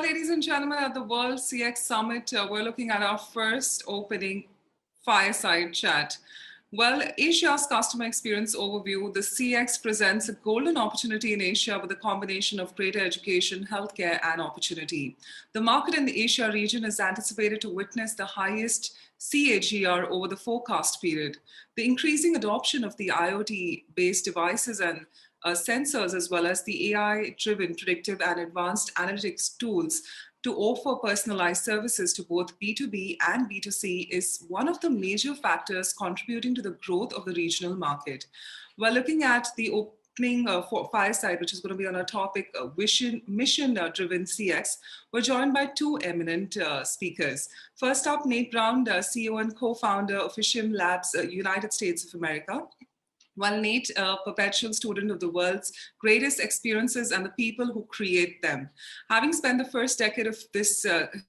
ladies and gentlemen, at the World CX Summit, we're looking at our first opening Fireside chat. Well, Asia's customer experience overview, the CX presents a golden opportunity in Asia with a combination of greater education, healthcare, and opportunity. The market in the Asia region is anticipated to witness the highest CAGR over the forecast period. The increasing adoption of the IoT-based devices and sensors, as well as the AI-driven predictive and advanced analytics tools to offer personalized services to both B2B and B2C is one of the major factors contributing to the growth of the regional market. We're looking at the opening for Fireside, which is going to be on our topic, Mission-Driven CX. We're joined by two eminent speakers. First up, Nate Brown, CEO and co-founder of Officium Labs, United States of America. While Nate, a perpetual student of the world's greatest experiences and the people who create them. Having spent the first decade of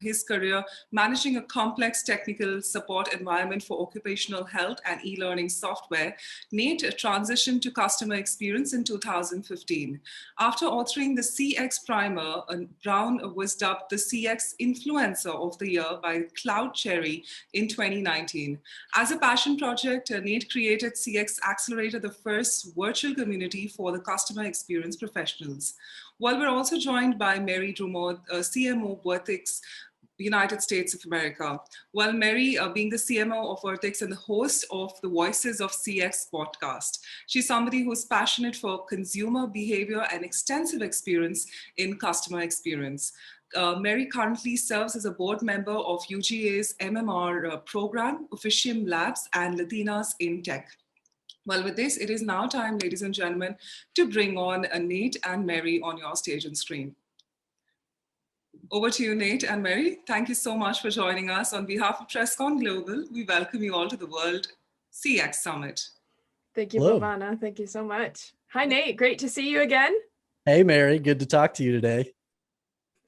his career managing a complex technical support environment for occupational health and e-learning software, Nate transitioned to customer experience in 2015. After authoring the CX Primer, Brown was dubbed the CX Influencer of the Year by Cloud Cherry in 2019. As a passion project, Nate created CX Accelerator, the first virtual community for the customer experience professionals. While we're also joined by Mary Drumond, CMO Worthix, United States of America. Well, Mary, being the CMO of Worthix and the host of the Voices of CX podcast. She's somebody who's passionate for consumer behavior and extensive experience in customer experience. Mary currently serves as a board member of UGA's MMR program, Officium Labs, and Latinas in Tech. Well, with this, it is now time, ladies and gentlemen, to bring on Nate and Mary on your stage and screen. Over to you, Nate and Mary. Thank you so much for joining us. On behalf of PressCon Global, we welcome you all to the World CX Summit. Thank you, Bhavana. Thank you so much. Hi, Nate. Great to see you again. Hey, Mary. Good to talk to you today.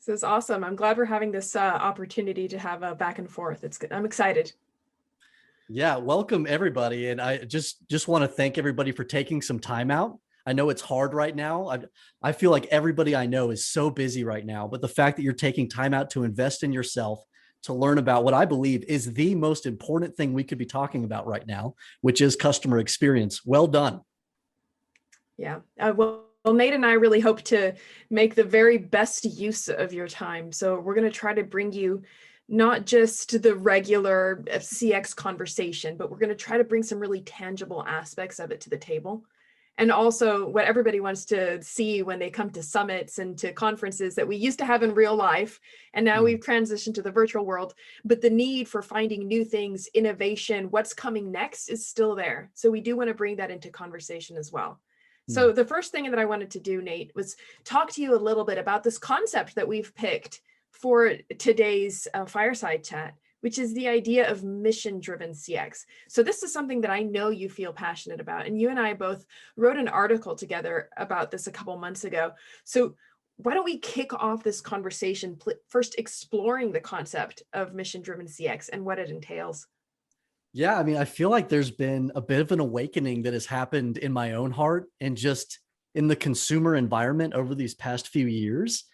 This is awesome. I'm glad we're having this opportunity to have a back and forth. I'm excited. Yeah, welcome everybody. And I just want to thank everybody for taking some time out. I know it's hard right now. I feel like everybody I know is so busy right now, but the fact that you're taking time out to invest in yourself, to learn about what I believe is the most important thing we could be talking about right now, which is customer experience. Well done. Yeah. Well, Nate and I really hope to make the very best use of your time. So we're going to try to bring you not just the regular CX conversation, but we're going to try to bring some really tangible aspects of it to the table. And also what everybody wants to see when they come to summits and to conferences that we used to have in real life. And now we've transitioned to the virtual world, but the need for finding new things, innovation, what's coming next is still there. So we do want to bring that into conversation as well. So the first thing that I wanted to do, Nate, was talk to you a little bit about this concept that we've picked for today's fireside chat, which is the idea of mission-driven CX. So this is something that I know you feel passionate about, and you and I both wrote an article together about this a couple months ago. So why don't we kick off this conversation first exploring the concept of mission-driven CX and what it entails? Yeah, I mean, I feel like there's been a bit of an awakening that has happened in my own heart and just in the consumer environment over these past few years.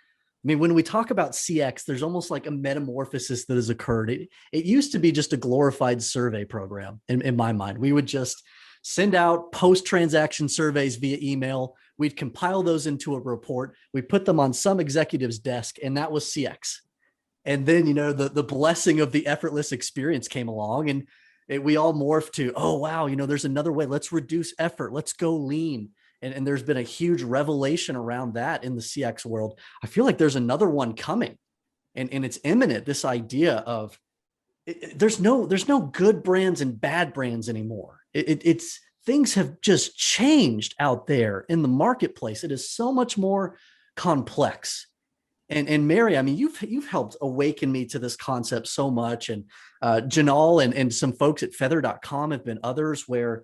I mean, when we talk about CX, there's almost like a metamorphosis that has occurred. It used to be just a glorified survey program in my mind. We would just send out post-transaction surveys via email. We'd compile those into a report. We put them on some executive's desk, and that was CX. And then, the blessing of the effortless experience came along, and we all morphed to, oh, wow, there's another way. Let's reduce effort. Let's go lean. And there's been a huge revelation around that in the CX world. I feel like there's another one coming, and it's imminent. This idea of there's no good brands and bad brands anymore. It's things have just changed out there in the marketplace. It is so much more complex. And Mary, I mean, you've helped awaken me to this concept so much, and Janal and some folks at feather.com have been others where,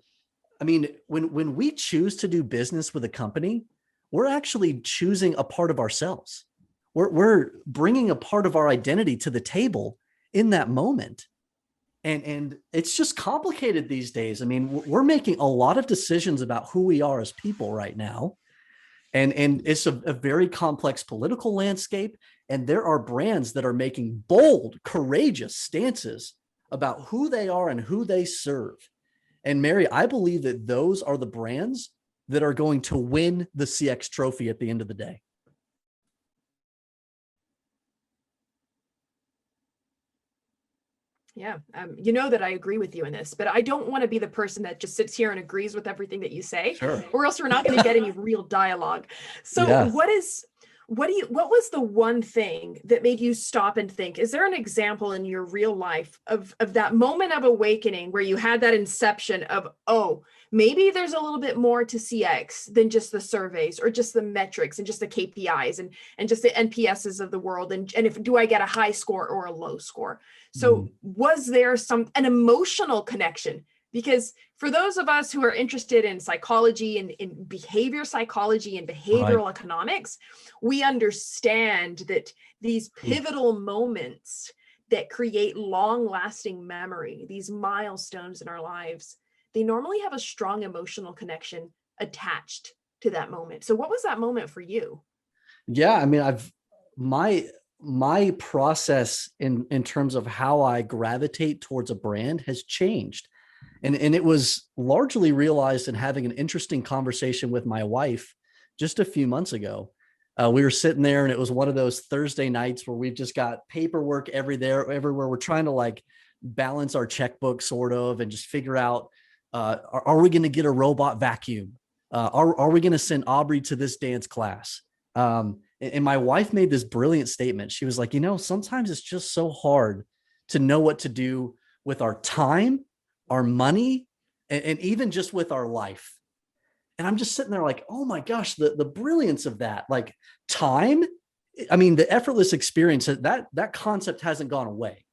I mean, when we choose to do business with a company, we're actually choosing a part of ourselves. We're bringing a part of our identity to the table in that moment. And it's just complicated these days. I mean, we're making a lot of decisions about who we are as people right now. And it's a very complex political landscape. And there are brands that are making bold, courageous stances about who they are and who they serve. And Mary, I believe that those are the brands that are going to win the CX trophy at the end of the day. Yeah, you know that I agree with you in this, but I don't want to be the person that just sits here and agrees with everything that you say, Sure. or else we're not going to get any real dialogue. So Yeah. what was the one thing that made you stop and think? Is there an example in your real life of that moment of awakening where you had that inception of, oh, maybe there's a little bit more to CX than just the surveys or just the metrics and just the KPIs and just the NPSs of the world? And if do I get a high score or a low score? So was there an emotional connection? Because for those of us who are interested in psychology and in behavior psychology and behavioral economics, we understand that these pivotal moments that create long-lasting memory, these milestones in our lives, they normally have a strong emotional connection attached to that moment. So what was that moment for you? Yeah, I mean, my process in terms of how I gravitate towards a brand has changed. And it was largely realized in having an interesting conversation with my wife just a few months ago. We were sitting there and it was one of those Thursday nights where we've just got paperwork everywhere. We're trying to like balance our checkbook sort of and just figure out, are we going to get a robot vacuum? Are we going to send Aubrey to this dance class? And my wife made this brilliant statement. She was like, sometimes it's just so hard to know what to do with our time, our money, and even just with our life. And I'm just sitting there like, oh my gosh, the brilliance of that. Like time, I mean, the effortless experience, that concept hasn't gone away.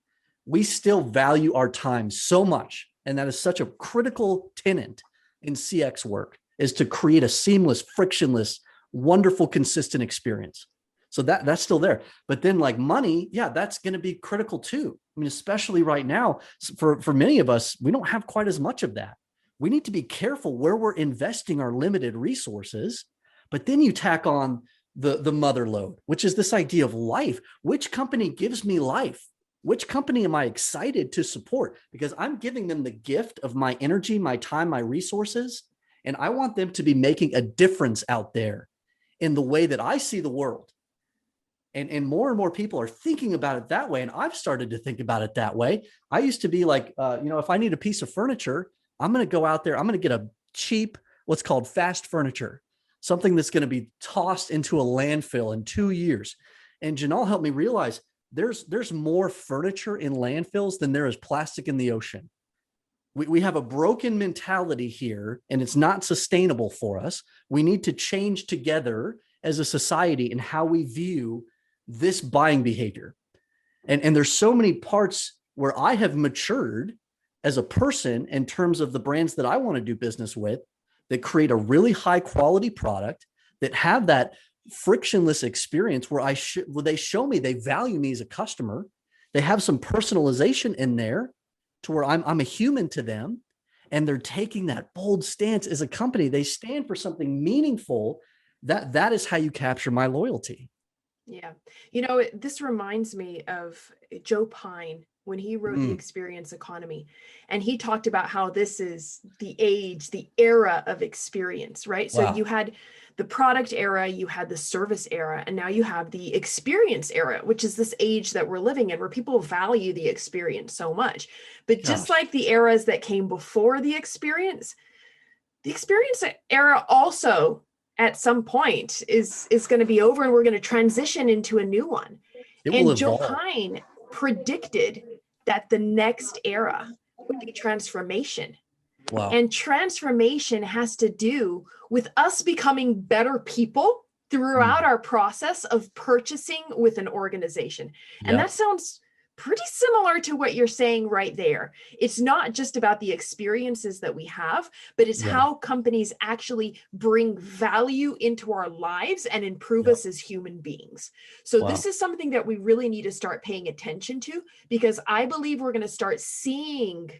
We still value our time so much. And that is such a critical tenet in CX work, is to create a seamless, frictionless, wonderful, consistent experience. So that's still there. But then like money, yeah, that's going to be critical too. I mean, especially right now, for many of us, we don't have quite as much of that. We need to be careful where we're investing our limited resources. But then you tack on the mother load, which is this idea of life. Which company gives me life? Which company am I excited to support? Because I'm giving them the gift of my energy, my time, my resources, and I want them to be making a difference out there in the way that I see the world. And more people are thinking about it that way. And I've started to think about it that way. I used to be like, if I need a piece of furniture, I'm going to go out there. I'm going to get a cheap, what's called fast furniture, something that's going to be tossed into a landfill in 2 years. And Janelle helped me realize there's more furniture in landfills than there is plastic in the ocean. We have a broken mentality here, and it's not sustainable for us. We need to change together as a society in how we view this buying behavior. And there's so many parts where I have matured as a person in terms of the brands that I want to do business with, that create a really high quality product, that have that frictionless experience where where they show me they value me as a customer. They have some personalization in there to where I'm a human to them, and they're taking that bold stance as a company. They stand for something meaningful. That is how you capture my loyalty. Yeah. This reminds me of Joe Pine when he wrote The Experience Economy. And he talked about how this is the era of experience, right? Wow. So you had the product era, you had the service era, and now you have the experience era, which is this age that we're living in where people value the experience so much. But just like the eras that came before the experience era also at some point is going to be over, and we're going to transition into a new one. And Joe Pine predicted that the next era would be transformation. Wow. And transformation has to do with us becoming better people throughout our process of purchasing with an organization. And that sounds pretty similar to what you're saying right there. It's not just about the experiences that we have, but it's how companies actually bring value into our lives and improve us as human beings. So this is something that we really need to start paying attention to, because I believe we're going to start seeing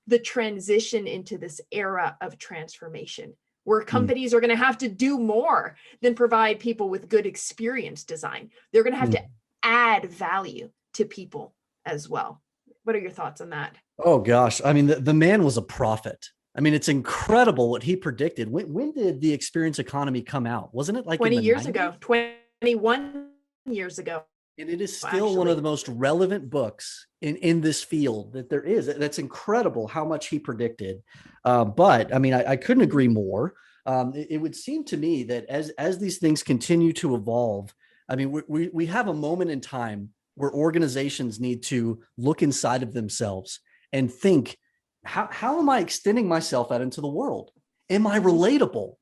the transition into this era of transformation, where companies are going to have to do more than provide people with good experience design. They're going to have to add value to people as well. What are your thoughts on that? Oh gosh. I mean, the man was a prophet. I mean, it's incredible what he predicted. When did the experience economy come out? Wasn't it like 20 in the years 90s? ago, 21 years ago. And it is still one of the most relevant books in this field that there is. That's incredible how much he predicted. But I mean, I couldn't agree more. It would seem to me that as these things continue to evolve, I mean, we have a moment in time where organizations need to look inside of themselves and think, how am I extending myself out into the world? Am I relatable?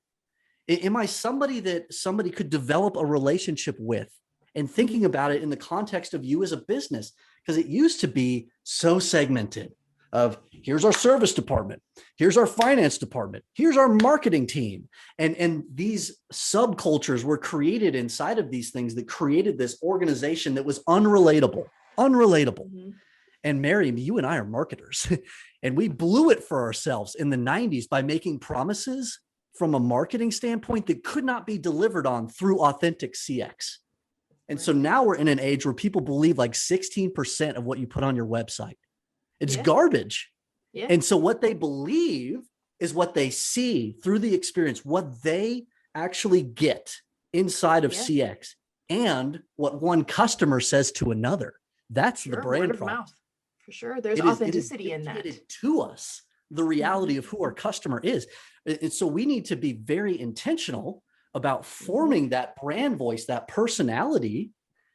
Am I somebody that somebody could develop a relationship with? And thinking about it in the context of you as a business, because it used to be so segmented of here's our service department, here's our finance department, here's our marketing team. And these subcultures were created inside of these things that created this organization that was unrelatable. And Mary, you and I are marketers, and we blew it for ourselves in the 90s by making promises from a marketing standpoint that could not be delivered on through authentic CX. And so now we're in an age where people believe like 16% of what you put on your website. It's garbage. Yeah. And so what they believe is what they see through the experience, what they actually get inside of CX, and what one customer says to another. That's the brand word of mouth. For sure. There's authenticity in that. To us, the reality of who our customer is. And so we need to be very intentional about forming that brand voice, that personality,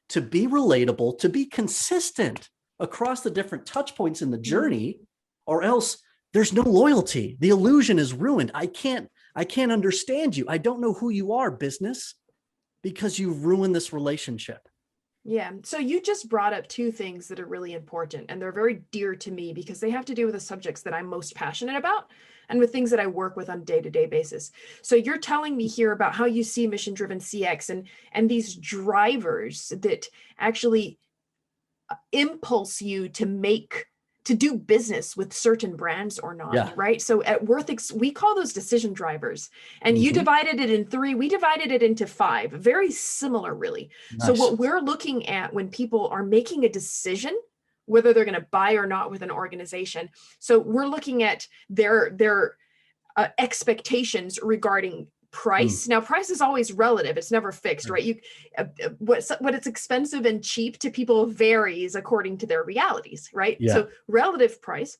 to be relatable, to be consistent across the different touch points in the journey, or else there's no loyalty. The illusion is ruined. I can't understand you. I don't know who you are, business, because you've ruined this relationship. Yeah. So you just brought up two things that are really important, and they're very dear to me because they have to do with the subjects that I'm most passionate about and with things that I work with on a day-to-day basis. So you're telling me here about how you see mission-driven CX and these drivers that actually impulse you to do business with certain brands or not, right? So at Worthix, we call those decision drivers, and you divided it in 3, we divided it into 5, very similar, really. Nice. So what we're looking at when people are making a decision, whether they're going to buy or not with an organization. So we're looking at their expectations regarding price. Now, price is always relative. It's never fixed, right? What it's expensive and cheap to people varies according to their realities, right? Yeah. So relative price,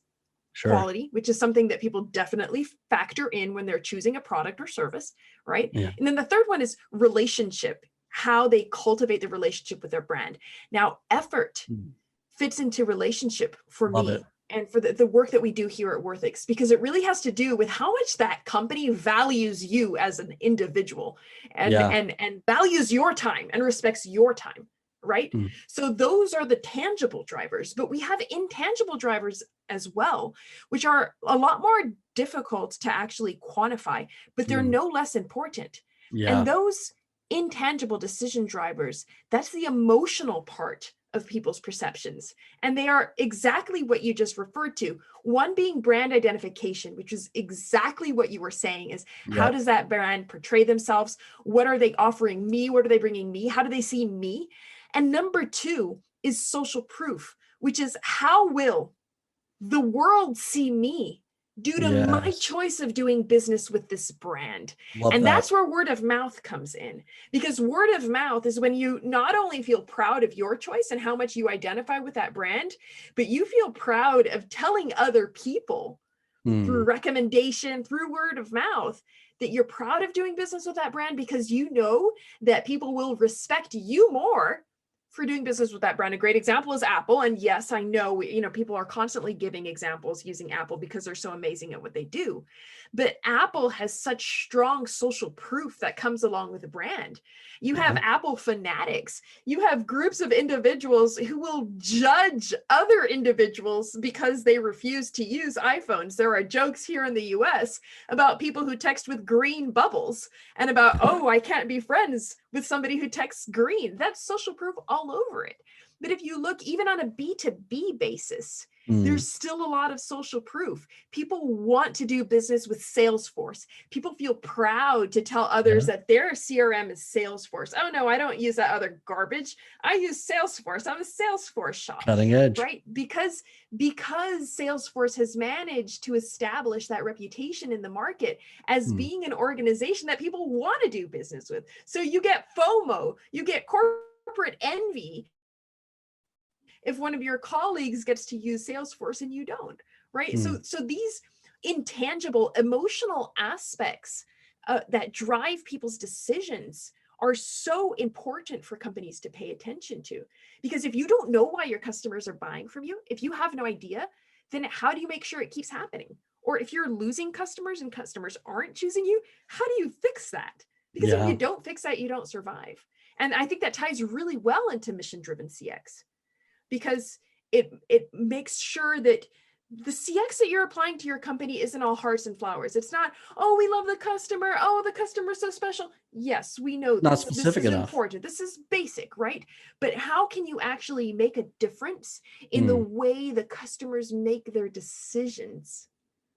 quality, which is something that people definitely factor in when they're choosing a product or service, right? Yeah. And then the third one is relationship, how they cultivate the relationship with their brand. Now, effort fits into relationship for me. And for the work that we do here at Worthix, because it really has to do with how much that company values you as an individual and values your time and respects your time, right? So those are the tangible drivers, but we have intangible drivers as well, which are a lot more difficult to actually quantify, but they're no less important. Yeah. And those intangible decision drivers, that's the emotional part of people's perceptions. And they are exactly what you just referred to. One being brand identification, which is exactly what you were saying, is how does that brand portray themselves? What are they offering me? What are they bringing me? How do they see me? And number 2 is social proof, which is how will the world see me due to my choice of doing business with this brand. And that's where word of mouth comes in, because word of mouth is when you not only feel proud of your choice and how much you identify with that brand, but you feel proud of telling other people through recommendation, through word of mouth, that you're proud of doing business with that brand, because you know that people will respect you more for doing business with that brand. A great example is Apple. And yes, I know, people are constantly giving examples using Apple because they're so amazing at what they do. But Apple has such strong social proof that comes along with the brand. You have Apple fanatics. You have groups of individuals who will judge other individuals because they refuse to use iPhones. There are jokes here in the US about people who text with green bubbles and about, oh, I can't be friends with somebody who texts green. That's social proof all over it. But if you look even on a B2B basis, There's still a lot of social proof. People want to do business with Salesforce. People feel proud to tell others that their CRM is Salesforce. Oh no, I don't use that other garbage. I use Salesforce. I'm a Salesforce shop. Cutting edge. Right? Because Salesforce has managed to establish that reputation in the market as being an organization that people want to do business with. So you get FOMO, you get corporate envy if one of your colleagues gets to use Salesforce and you don't, right? So these intangible emotional aspects that drive people's decisions are so important for companies to pay attention to. Because if you don't know why your customers are buying from you, if you have no idea, then how do you make sure it keeps happening? Or if you're losing customers and customers aren't choosing you, how do you fix that? Because if you don't fix that, you don't survive. And I think that ties really well into mission-driven CX, because it makes sure that the CX that you're applying to your company isn't all hearts and flowers. It's not, oh, we love the customer. Oh, the customer's so special. Yes, we know Not this. specific This is enough. important. This is basic, right? But how can you actually make a difference in the way the customers make their decisions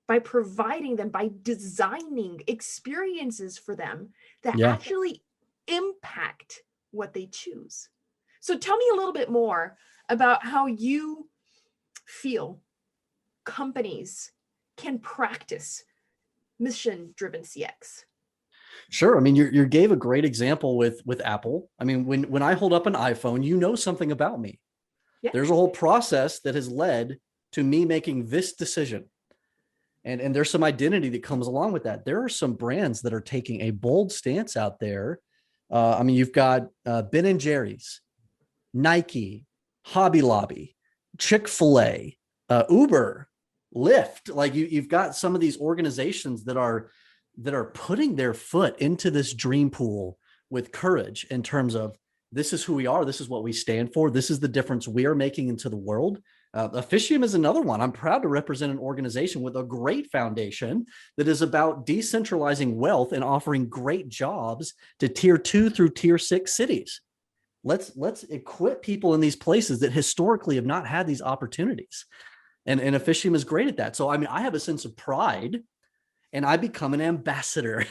by providing them, by designing experiences for them that actually impact what they choose? So tell me a little bit more about how you feel companies can practice mission-driven CX. Sure. I mean, you gave a great example with Apple. I mean, when I hold up an iPhone, you know something about me. Yeah. There's a whole process that has led to me making this decision. And there's some identity that comes along with that. There are some brands that are taking a bold stance out there. I mean, you've got Ben and Jerry's, Nike, Hobby Lobby, Chick-fil-A, Uber, Lyft. Like you've got some of these organizations that are putting their foot into this dream pool with courage in terms of, this is who we are. This is what we stand for. This is the difference we are making into the world. Officium is another one. I'm proud to represent an organization with a great foundation that is about decentralizing wealth and offering great jobs to tier 2 through tier 6 cities. Let's equip people in these places that historically have not had these opportunities. And Officium is great at that. So, I mean, I have a sense of pride and I become an ambassador.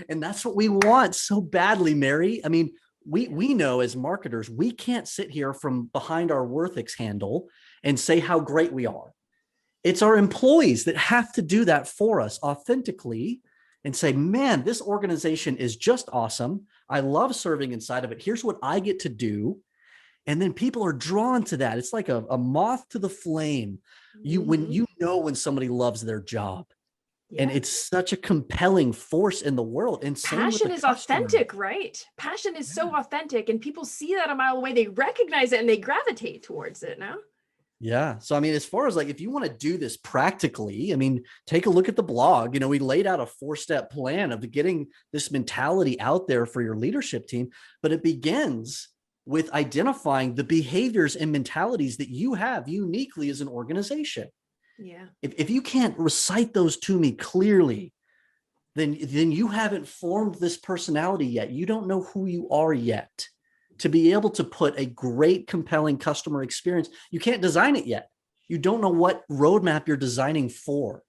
And that's what we want so badly, Mary. I mean, we know as marketers, we can't sit here from behind our Worthix handle and say how great we are. It's our employees that have to do that for us authentically and say, man, this organization is just awesome. I love serving inside of it. Here's what I get to do. And then people are drawn to that. It's like a moth to the flame. When somebody loves their job. And it's such a compelling force in the world. And passion is authentic, right? Passion is so authentic, and people see that a mile away. They recognize it and they gravitate towards it now. Yeah. So, I mean, as far as like, if you want to do this practically, I mean, take a look at the blog. You know, we laid out a 4-step plan of getting this mentality out there for your leadership team, but it begins with identifying the behaviors and mentalities that you have uniquely as an organization. Yeah. If you can't recite those to me clearly, then you haven't formed this personality yet. You don't know who you are yet. To be able to put a great, compelling customer experience, you can't design it yet. You don't know what roadmap you're designing for.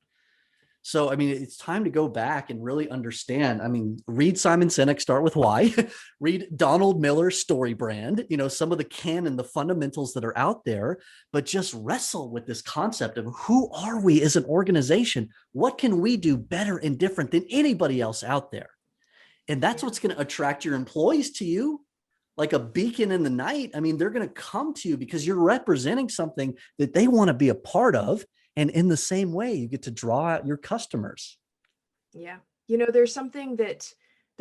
So, I mean, it's time to go back and really understand. I mean, read Simon Sinek, Start With Why, read Donald Miller's Story Brand, you know, some of the canon, the fundamentals that are out there, but just wrestle with this concept of who are we as an organization? What can we do better and different than anybody else out there? And that's what's going to attract your employees to you. Like a beacon in the night. I mean, they're going to come to you because you're representing something that they want to be a part of. And in the same way, you get to draw out your customers. Yeah. You know, there's something that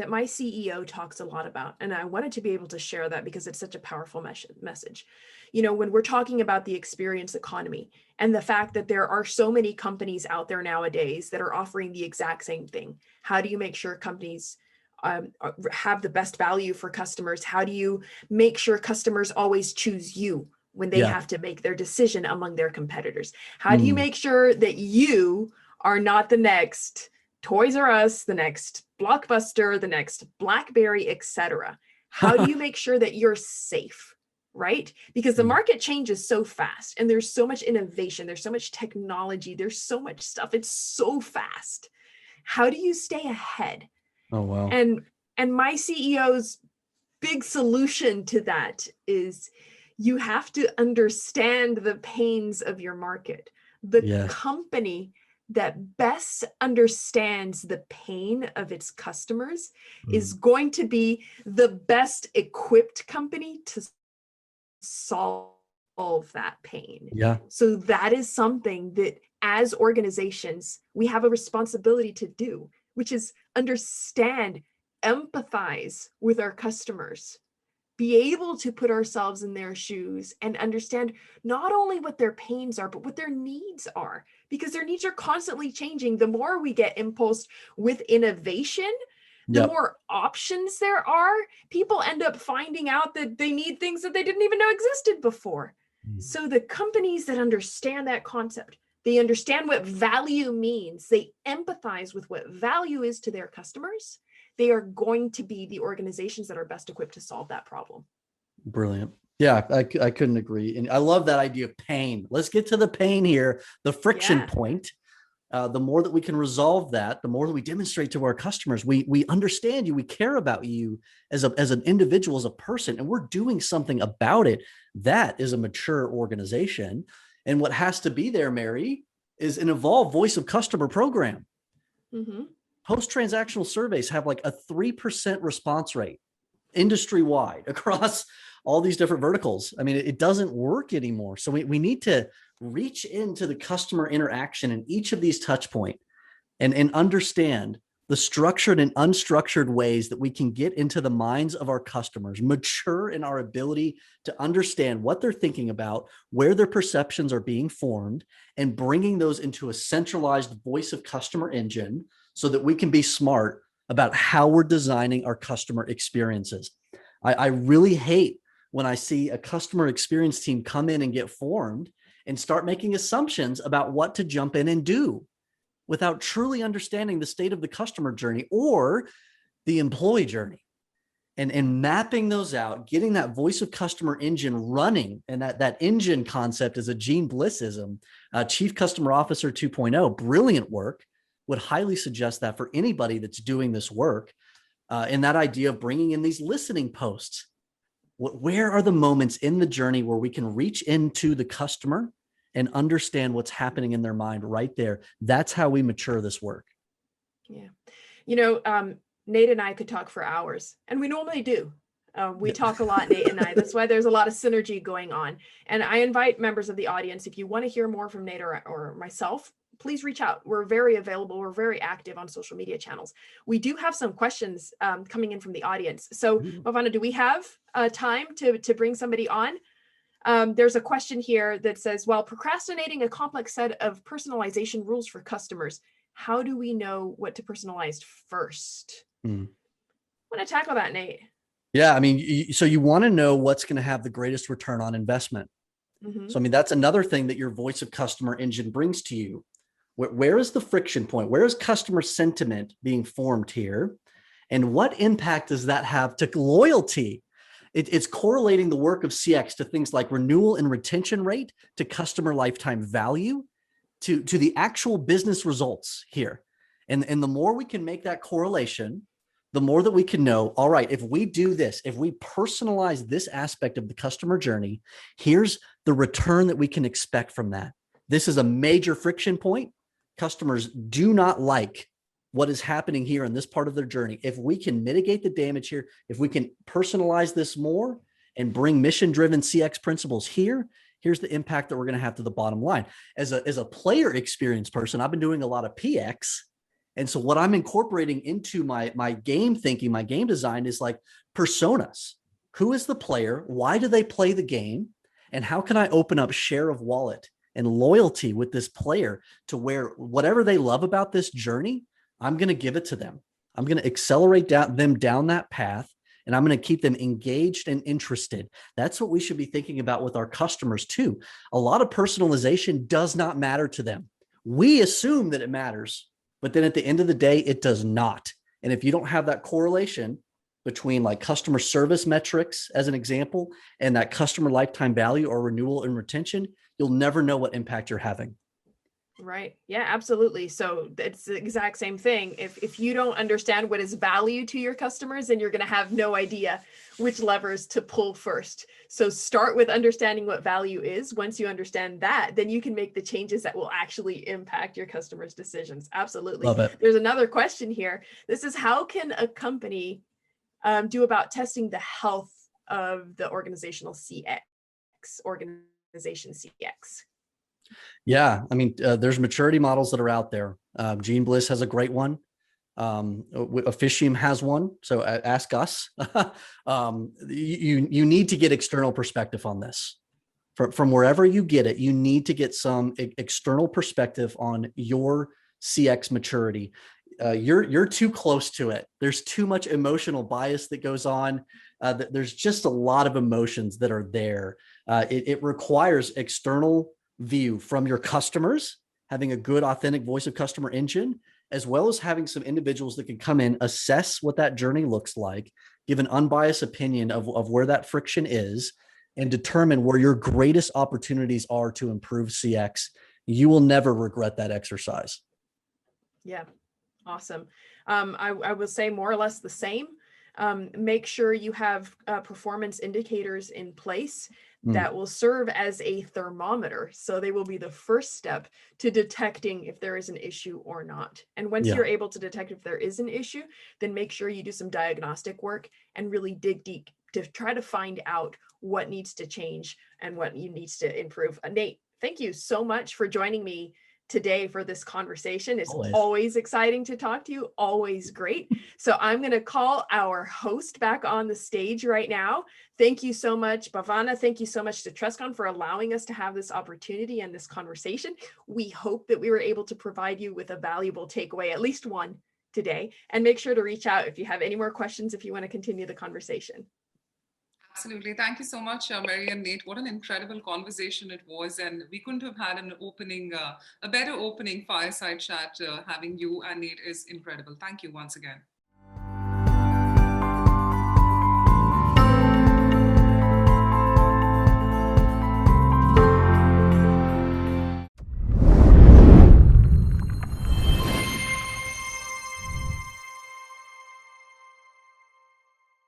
my CEO talks a lot about, and I wanted to be able to share that because it's such a powerful message. You know, when we're talking about the experience economy and the fact that there are so many companies out there nowadays that are offering the exact same thing, how do you make sure companies have the best value for customers? How do you make sure customers always choose you when they have to make their decision among their competitors? How do you make sure that you are not the next Toys R Us, the next Blockbuster, the next BlackBerry, etc.? How do you make sure that you're safe? right? Because the market changes so fast and there's so much innovation, there's so much technology, there's so much stuff. It's so fast. How do you stay ahead? Oh, wow. And my CEO's big solution to that is you have to understand the pains of your market. The company that best understands the pain of its customers is going to be the best equipped company to solve that pain. Yeah. So that is something that as organizations, we have a responsibility to do, which is understand, empathize with our customers, be able to put ourselves in their shoes and understand not only what their pains are, but what their needs are, because their needs are constantly changing. The more we get impulsed with innovation, the more options there are. People end up finding out that they need things that they didn't even know existed before. So the companies that understand that concept, they understand what value means, they empathize with what value is to their customers, they are going to be the organizations that are best equipped to solve that problem. Brilliant. Yeah, I couldn't agree. And I love that idea of pain. Let's get to the pain here, the friction point. The more that we can resolve that, the more that we demonstrate to our customers, we understand you, we care about you as an individual, as a person, and we're doing something about it. That is a mature organization. And what has to be there, Mary, is an evolved voice of customer program. Post-transactional surveys have like a 3% response rate industry-wide across all these different verticals. I mean, it doesn't work anymore. So we need to reach into the customer interaction in each of these touch points and understand the structured and unstructured ways that we can get into the minds of our customers, mature in our ability to understand what they're thinking about, where their perceptions are being formed, and bringing those into a centralized voice of customer engine so that we can be smart about how we're designing our customer experiences. I really hate when I see a customer experience team come in and get formed and start making assumptions about what to jump in and do without truly understanding the state of the customer journey or the employee journey, and mapping those out, getting that voice of customer engine running. And that engine concept is a Gene Blissism, Chief Customer Officer 2.0, brilliant work. Would highly suggest that for anybody that's doing this work. And that idea of bringing in these listening posts. Where are the moments in the journey where we can reach into the customer and understand what's happening in their mind right there? That's how we mature this work. Yeah. You know, Nate and I could talk for hours, and we normally do. We talk a lot, Nate and I. That's why there's a lot of synergy going on. And I invite members of the audience, if you want to hear more from Nate or myself, please reach out. We're very available. We're very active on social media channels. We do have some questions coming in from the audience. So, Mavana, do we have time to bring somebody on? There's a question here that says, while procrastinating a complex set of personalization rules for customers, how do we know what to personalize first? I want to tackle that, Nate. Yeah, I mean, so you want to know what's going to have the greatest return on investment. So, I mean, that's another thing that your voice of customer engine brings to you. Where is the friction point? Where is customer sentiment being formed here? And what impact does that have to loyalty? It's correlating the work of CX to things like renewal and retention rate, to customer lifetime value, to the actual business results here. And the more we can make that correlation, the more that we can know, all right, if we do this, if we personalize this aspect of the customer journey, here's the return that we can expect from that. This is a major friction point. Customers do not like what is happening here in this part of their journey. If we can mitigate the damage here, if we can personalize this more and bring mission-driven CX principles here, here's the impact that we're going to have to the bottom line. As a player experience person, I've been doing a lot of PX. And so what I'm incorporating into my game thinking, my game design is like personas. Who is the player? Why do they play the game? And how can I open up share of wallet and loyalty with this player to where whatever they love about this journey, I'm going to give it to them. I'm going to accelerate them down that path, and I'm going to keep them engaged and interested. That's what we should be thinking about with our customers too. A lot of personalization does not matter to them. We assume that it matters, but then at the end of the day, it does not. And if you don't have that correlation, between like customer service metrics, as an example, and that customer lifetime value or renewal and retention, you'll never know what impact you're having. Right. Yeah, absolutely. So it's the exact same thing. If you don't understand what is value to your customers, then you're going to have no idea which levers to pull first. So start with understanding what value is. Once you understand that, then you can make the changes that will actually impact your customers' decisions. Absolutely. Love it. There's another question here. This is, how can a company do about testing the health of the organizational CX, organization CX? Yeah, I mean, there's maturity models that are out there. Gene Bliss has a great one. Officium has one. So ask us. You need to get external perspective on this. From wherever you get it, you need to get some external perspective on your CX maturity. You're too close to it. There's too much emotional bias that goes on. There's just a lot of emotions that are there. It requires external view from your customers, having a good, authentic voice of customer engine, as well as having some individuals that can come in, assess what that journey looks like, give an unbiased opinion of where that friction is, and determine where your greatest opportunities are to improve CX. You will never regret that exercise. Yeah, awesome. I will say more or less the same. Make sure you have performance indicators in place that will serve as a thermometer. So they will be the first step to detecting if there is an issue or not. And once you're able to detect if there is an issue, then make sure you do some diagnostic work and really dig deep to try to find out what needs to change and what needs to improve. Nate, thank you so much for joining me today for this conversation. It's always exciting to talk to you, always great. So I'm going to call our host back on the stage right now. Thank you so much, Bhavana. Thank you so much to TrustCon for allowing us to have this opportunity and this conversation. We hope that we were able to provide you with a valuable takeaway, at least one today, and make sure to reach out if you have any more questions, if you want to continue the conversation. Absolutely. Thank you so much, Mary and Nate. What an incredible conversation it was. And we couldn't have had an opening, a better opening fireside chat. Having you and Nate is incredible. Thank you once again.